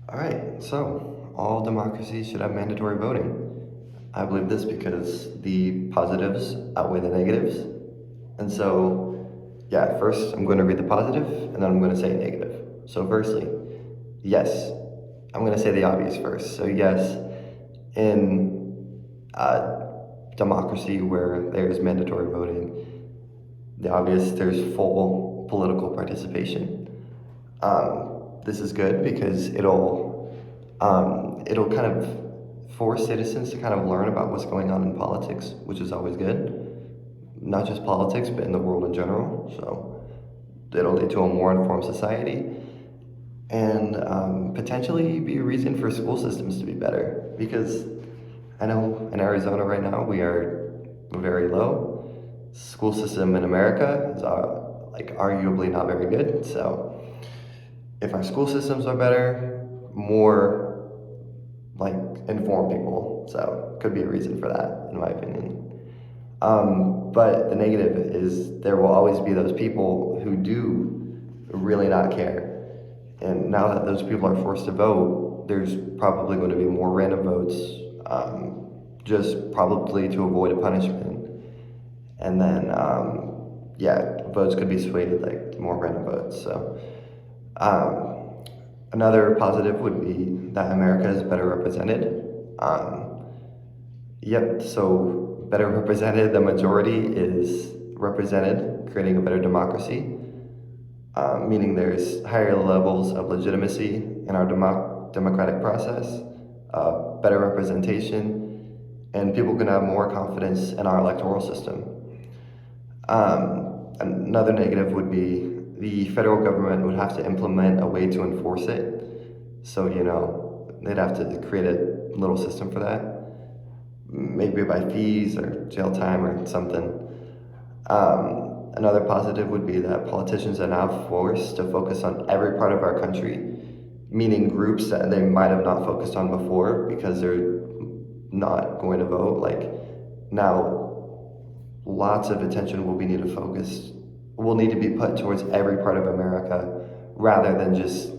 All right, so all democracies should have mandatory voting. I believe this because the positives outweigh the negatives. And so, yeah, first I'm going to read the positive and then I'm going to say negative. So, firstly, yes, I'm going to say the obvious first. So, yes, in democracy where there's mandatory voting, the obvious, there's full political participation. This is good because it'll kind of force citizens to kind of learn about what's going on in politics, which is always good. Not just politics, but in the world in general. So it'll lead to a more informed society and potentially be a reason for school systems to be better. Because I know in Arizona right now we are very low. School system in America is like arguably not very good. So if our school systems are better, more like informed people. So could be a reason for that, in my opinion. But the negative is there will always be those people who do really not care. And now that those people are forced to vote, there's probably going to be more random votes, just probably to avoid a punishment. And then, yeah, votes could be swayed, like more random votes. So, another positive would be that America is better represented. Yep, so better represented, the majority is represented, creating a better democracy, meaning there's higher levels of legitimacy in our democratic process, better representation, and people can have more confidence in our electoral system. Another negative would be the federal government would have to implement a way to enforce it. So, they'd have to create a little system for that, maybe by fees or jail time or something. Another positive would be that politicians are now forced to focus on every part of our country, meaning groups that they might have not focused on before because they're not going to vote. Like now, lots of attention will need to be put towards every part of America rather than just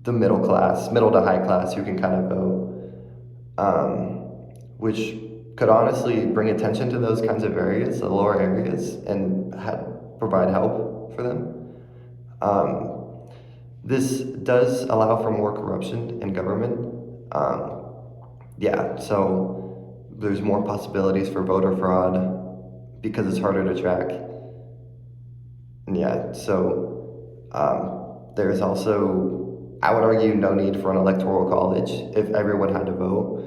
the middle class, middle to high class who can kind of vote, which could honestly bring attention to those kinds of areas, the lower areas, and provide help for them. This does allow for more corruption in government. Yeah, so there's more possibilities for voter fraud because it's harder to track. Yeah, so there's also, I would argue, no need for an electoral college if everyone had to vote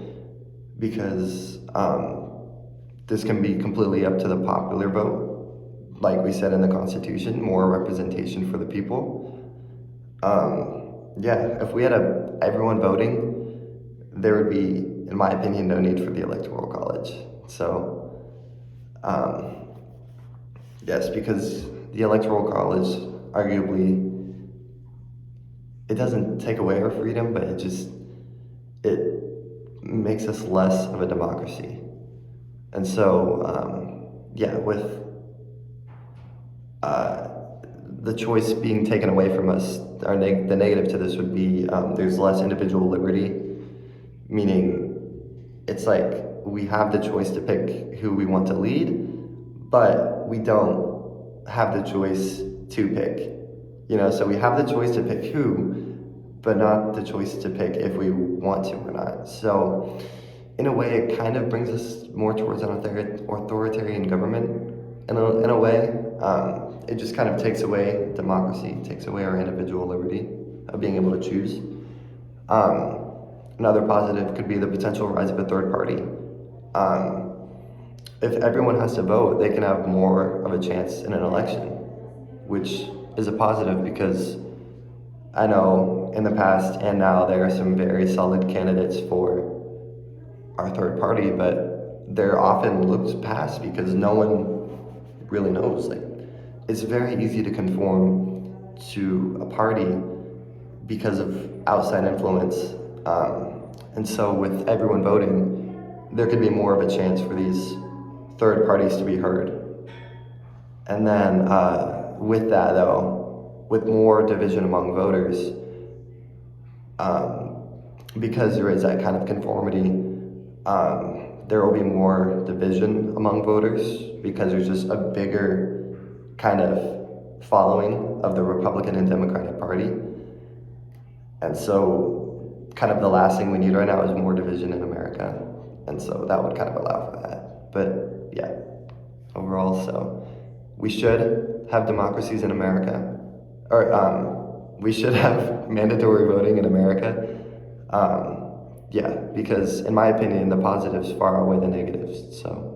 because this can be completely up to the popular vote. Like we said in the Constitution, more representation for the people. Yeah, if we had everyone voting, there would be, in my opinion, no need for the electoral college. So, yes, because the electoral college arguably it doesn't take away our freedom, but it makes us less of a democracy. And so, yeah, with uh, the choice being taken away from us, the negative to this would be there's less individual liberty, meaning it's like we have the choice to pick who we want to lead, but we don't have the choice to pick. So we have the choice to pick who, but not the choice to pick if we want to or not. So, in a way, it kind of brings us more towards an authoritarian government. In a way, it just kind of takes away democracy, takes away our individual liberty of being able to choose. Another positive could be the potential rise of a third party. If everyone has to vote, they can have more of a chance in an election, which is a positive because I know in the past and now there are some very solid candidates for our third party, but they're often looked past because no one really knows. Like, it's very easy to conform to a party because of outside influence. And so, with everyone voting, there could be more of a chance for these third parties to be heard. And then, with that, though, with more division among voters, because there is that kind of conformity, there will be more division among voters because there's just a bigger kind of following of the Republican and Democratic Party. And so, kind of the last thing we need right now is more division in America. And so that would kind of allow for that. But yeah, overall, so we should have democracies in America, or we should have mandatory voting in America. Yeah, because in my opinion, the positives far outweigh the negatives. So.